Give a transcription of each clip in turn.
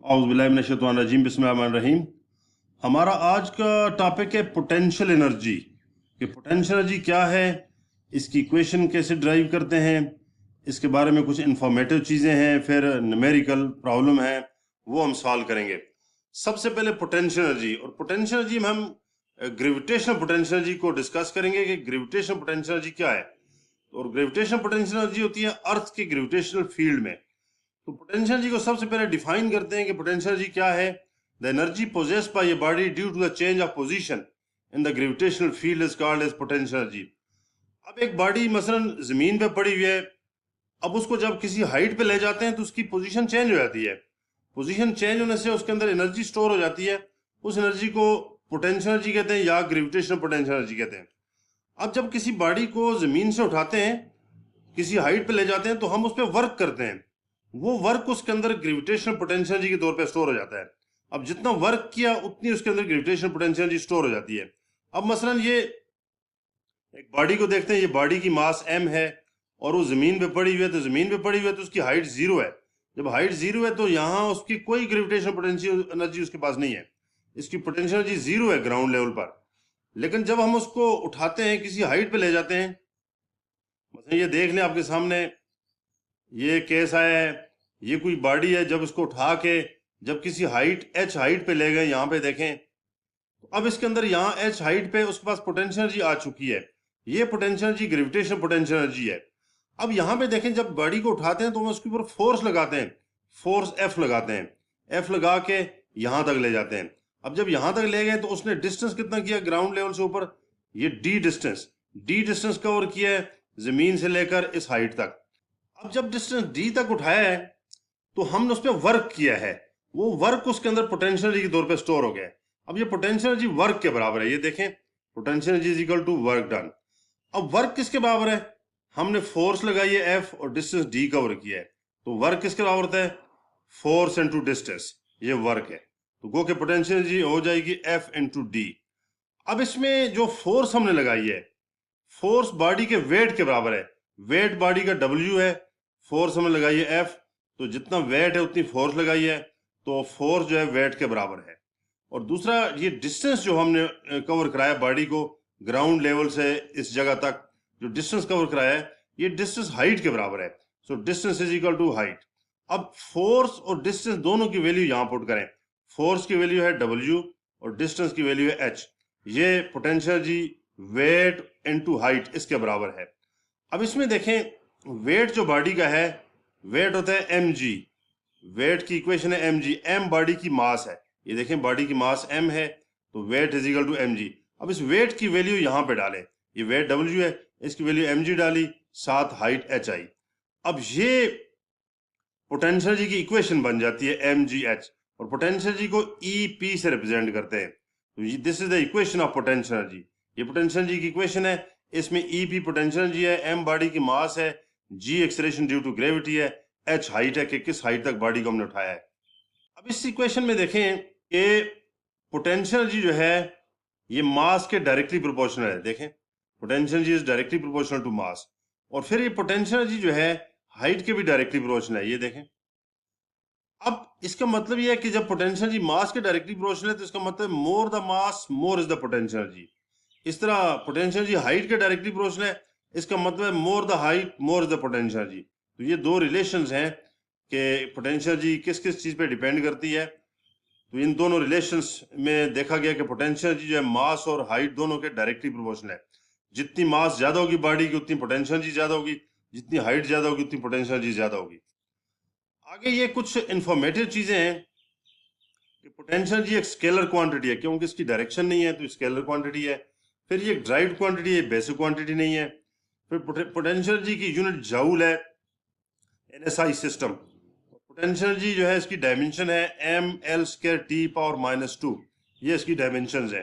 औज़ुबिल्लाहिमिनश्शैतानिर्रजीम बिस्मिल्लाहिर्रहमानिर्रहीम। हमारा आज का टॉपिक है पोटेंशियल एनर्जी कि पोटेंशियल एनर्जी क्या है, इसकी इक्वेशन कैसे ड्राइव करते हैं, इसके बारे में कुछ इंफॉर्मेटिव चीज़ें हैं, फिर न्यूमेरिकल प्रॉब्लम है वो हम सॉल्व करेंगे। सबसे पहले पोटेंशियल एनर्जी, और पोटेंशियल एनर्जी में हम ग्रेविटेशनल पोटेंशियल एनर्जी को डिस्कस करेंगे कि ग्रेविटेशनल पोटेंशियल एनर्जी क्या है। और ग्रेविटेशनल पोटेंशियल एनर्जी होती है अर्थ के ग्रेविटेशनल फील्ड में। तो पोटेंशियल एनर्जी को सबसे पहले डिफाइन करते हैं कि पोटेंशियल एनर्जी क्या है। The energy possessed by a body due to the change of position in the gravitational field is called as potential energy. अब एक बॉडी मसलन जमीन पे पड़ी हुई है, अब उसको जब किसी हाइट पे ले जाते हैं तो उसकी पोजीशन चेंज हो जाती है। पोजीशन चेंज होने से उसके अंदर एनर्जी स्टोर हो जाती है, उस एनर्जी को पोटेंशियल एनर्जी कहते हैं या ग्रेविटेशनल पोटेंशियल एनर्जी कहते हैं। अब जब किसी बॉडी को जमीन से उठाते हैं, किसी हाइट पे ले जाते हैं, तो हम उस पर वर्क करते हैं, वो वर्क उसके अंदर ग्रेविटेशनल पोटेंशियल एनर्जी के तौर पे स्टोर हो जाता है। अब जितना वर्क किया उतनी उसके अंदर ग्रेविटेशनल पोटेंशियल एनर्जी स्टोर हो जाती है। अब मसलन ये एक बॉडी को देखते हैं, ये बॉडी की मास m है और वो जमीन पे पड़ी हुई है, तो जमीन पे पड़ी हुई है तो उसकी हाइट 0 है। जब हाइट 0 है तो यहाँ उसकी कोई ग्रेविटेशनल पोटेंशियल एनर्जी उसके पास नहीं है, इसकी पोटेंशियल एनर्जी 0 है ग्राउंड लेवल पर। लेकिन जब हम उसको उठाते हैं, किसी हाइट पे ले जाते हैं, मतलब ये देख लें आपके सामने ये केस आया है, ये कोई बॉडी है, जब इसको उठा के जब किसी हाइट h हाइट पे ले गए, यहाँ पे देखें तो अब इसके अंदर यहाँ h हाइट पे उसके पास पोटेंशियल एनर्जी आ चुकी है। ये potential energy gravitational potential energy है। अब यहाँ पे देखें, जब बॉडी को उठाते हैं तो हम उसके ऊपर फोर्स लगाते हैं, फोर्स F लगाते हैं, F लगा के यहाँ तक ले जाते हैं। अब जब यहाँ तक ले गए तो उसने डिस्टेंस कितना किया ग्राउंड लेवल से ऊपर, ये d डिस्टेंस कवर किया है जमीन से लेकर इस हाइट तक। अब जब डिस्टेंस d तक उठाया है तो हमने उस पर वर्क किया है, वो वर्क उसके अंदर पोटेंशियल एनर्जी के तौर पे स्टोर हो गया है। अब ये पोटेंशियल एनर्जी वर्क के बराबर है, ये देखें potential energy is equal to work done. अब वर्क किसके बराबर है, हमने फोर्स लगाई है F और डिस्टेंस d कवर किया है, तो वर्क किसके बराबर होता है, फोर्स इंटू डिस्टेंस, ये वर्क है। तो गो के पोटेंशियल एनर्जी हो जाएगी F इंटू d। अब इसमें जो फोर्स हमने लगाई है, फोर्स बॉडी के वेट के बराबर है, वेट बॉडी का W है, फोर्स हमने लगाई है F, तो जितना वेट है उतनी फोर्स लगाई है, तो फोर्स जो है वेट के बराबर है। और दूसरा ये डिस्टेंस जो हमने कवर कराया बॉडी को ग्राउंड लेवल से इस जगह तक, जो डिस्टेंस कवर कराया है, ये डिस्टेंस हाइट के बराबर है, so distance is equal to height. अब फोर्स और डिस्टेंस दोनों की वैल्यू यहाँ पुट करें, फोर्स की वैल्यू है W और डिस्टेंस की वैल्यू है h, ये potential energy weight into height इसके बराबर है। अब इसमें देखें वेट जो बॉडी का है, वेट होता है mg, वेट की इक्वेशन है mg, m बॉडी की मास है, ये देखें बॉडी की मास m है, तो weight is equal to mg। अब इस वेट की वैल्यू यहाँ पे डालें, ये वेट W है, इसकी वैल्यू mg डाली, साथ हाइट h आई। अब ये पोटेंशियल एनर्जी की इक्वेशन बन जाती है mgh, और पोटेंशियल एनर्जी को EP से रिप्रेजेंट करते हैं, तो this is the equation of potential energy. ये पोटेंशियल एनर्जी की इक्वेशन है, इसमें EP पोटेंशियल एनर्जी है, m बॉडी की मास है, g acceleration due to gravity है, h हाइट है कि किस हाइट तक बॉडी को हमने उठाया है। अब इस इक्वेशन में देखें कि पोटेंशियल एनर्जी जो है ये मास के डायरेक्टली प्रोपोर्शनल है, देखें potential energy is directly proportional to mass, और फिर ये पोटेंशियल एनर्जी जो है हाइट के भी डायरेक्टली प्रोपोर्शनल है, ये देखें। अब इसका मतलब ये है कि जब पोटेंशियल एनर्जी मास के डायरेक्टली प्रोपोर्शनल है तो इसका मतलब more the mass more is the potential energy. इस तरह पोटेंशियल एनर्जी हाइट के डायरेक्टली प्रोपोर्शनल है, इसका मतलब है more the height more is the potential energy. तो ये दो रिलेशंस हैं कि पोटेंशियल एनर्जी किस किस चीज पे डिपेंड करती है। तो इन दोनों रिलेशंस में देखा गया कि पोटेंशियल एनर्जी जो है मास और हाइट दोनों के डायरेक्टली प्रोपोर्शनल है। जितनी मास ज्यादा होगी बॉडी की उतनी पोटेंशियल एनर्जी ज्यादा होगी, जितनी हाइट ज्यादा होगी उतनी पोटेंशियल एनर्जी ज्यादा होगी। आगे ये कुछ इंफॉर्मेटिव चीजें हैं कि पोटेंशियल एनर्जी एक स्केलर क्वांटिटी है, क्योंकि इसकी डायरेक्शन नहीं है तो स्केलर क्वांटिटी है। फिर ये ड्राइव्ड क्वांटिटी है, बेसिक क्वांटिटी नहीं है। फिर पोटेंशियल एनर्जी की यूनिट जूल है, NSI सिस्टम। पोटेंशियल एनर्जी जो है इसकी डायमेंशन है mL²T⁻², ये इसकी डायमेंशंस है।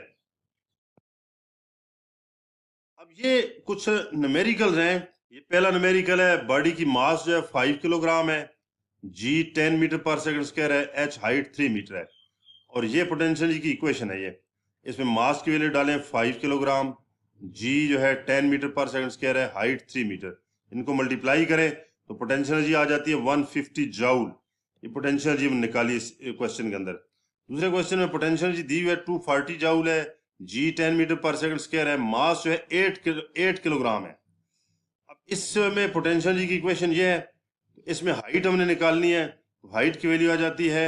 अब ये कुछ न्यूमेरिकल्स हैं। ये पहला न्यूमेरिकल है, बॉडी की मास जो है 5 किलोग्राम है, g 10 मीटर पर सेकंड स्क्वायर है, h हाइट 3 मीटर है, और ये पोटेंशियल एनर्जी की इक्वेशन है। ये इसमें मास की वैल्यू डालें 5 किलोग्राम, g जो है 10 मीटर पर सेकंड स्क्वायर है, हाइट 3 मीटर, इनको मल्टीप्लाई करें तो पोटेंशियल एनर्जी आ जाती है 150 जूल। ये पोटेंशियल एनर्जी हमने निकाली इस क्वेश्चन के अंदर। दूसरे क्वेश्चन में पोटेंशियल एनर्जी दी हुई है 240 जूल है, जी 10 मीटर पर सेकंड स्क्वायर है, मास जो है 8 किलोग्राम है। अब इसमें पोटेंशियल एनर्जी की इक्वेशन ये है, इसमें हाइट हमने निकालनी है। हाइट की वैल्यू आ जाती है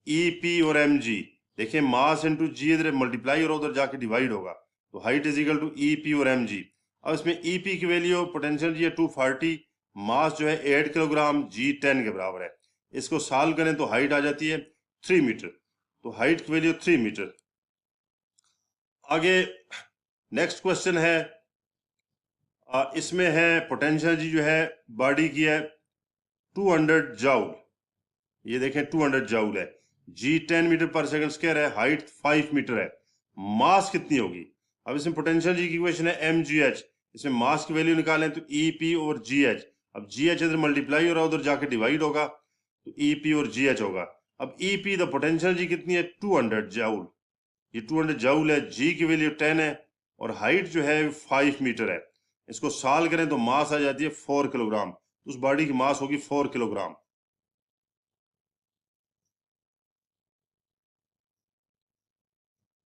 ई पी और एम जी। देखिए मास इंटू जी इधर मल्टीप्लाई और उधर जाके डिवाइड होगा, तो height is equal to E P और एम जी। अब इसमें ई पी की वैल्यू पोटेंशियल जी है 240, मास जो है 8 किलोग्राम, जी 10 के बराबर है। इसको सॉल्व करें तो हाइट आ जाती है 3 मीटर, तो हाइट की वैल्यू 3 मीटर। आगे नेक्स्ट क्वेश्चन है, इसमें है पोटेंशियल एनर्जी जो है बॉडी की है 200 जूल। ये देखें 200 जूल है, जी 10 मीटर पर सेकंड स्क्वायर है, हाइट 5 मीटर है, मास कितनी होगी। अब इसमें पोटेंशियल एनर्जी की इक्वेशन है एम जी एच। इसमें मास की वैल्यू निकालें तो ई पी और जी एच। अब जी एच इधर मल्टीप्लाई हो रहा है, उधर जाके डिवाइड होगा, तो ई पी और जी एच होगा। अब E P the potential energy कितनी है 200 जूल, ये 200 जूल है, जी की वैल्यू 10 है और हाइट जो है 5 मीटर है। इसको सॉल्व करें तो मास आ जाती है 4 किलोग्राम, उस बॉडी की मास होगी 4 किलोग्राम।